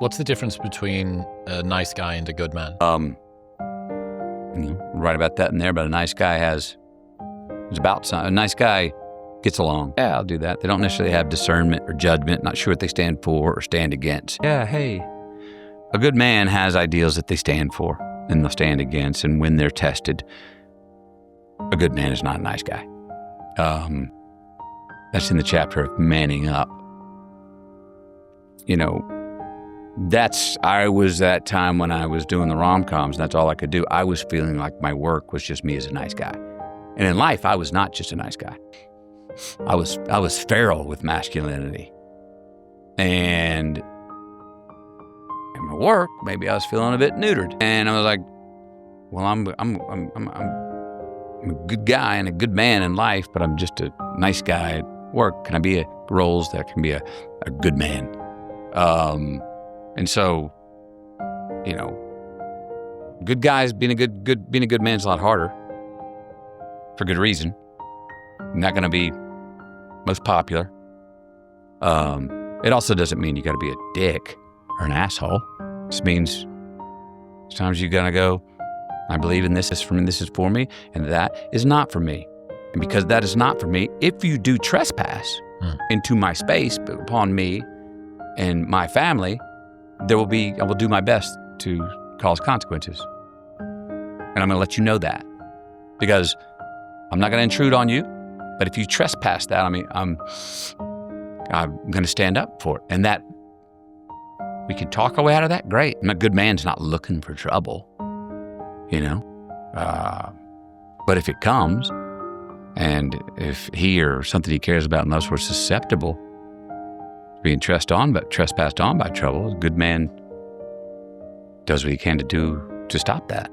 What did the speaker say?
What's the difference between a nice guy and a good man? Right about that in there, but a nice guy a nice guy gets along. Yeah, I'll do that. They don't necessarily have discernment or judgment, not sure what they stand for or stand against. Yeah, hey. A good man has ideals that they stand for and they'll stand against, and when they're tested, a good man is not a nice guy. That's in the chapter of manning up. I was that time when I was doing the rom-coms, that's all I could do. I was feeling like my work was just me as a nice guy. And in life, I was not just a nice guy. I was feral with masculinity. And in my work, maybe I was feeling a bit neutered. And I was like, well, I'm a good guy and a good man in life, but I'm just a nice guy at work. Can I be roles that can be a good man? And so, good guys being a good man's a lot harder for good reason. Not going to be most popular. It also doesn't mean you got to be a dick or an asshole. It just means sometimes you got to go, I believe in this is for me, and that is not for me. And because that is not for me, if you do trespass into my space upon me and my family, I will do my best to cause consequences. And I'm going to let you know that, because I'm not going to intrude on you. But if you trespass that, I'm going to stand up for it. And that we can talk our way out of that. Great. And a good man's not looking for trouble, But if it comes, and if he or something he cares about and loves were susceptible to being trespassed on by trouble, a good man does what he can to stop that.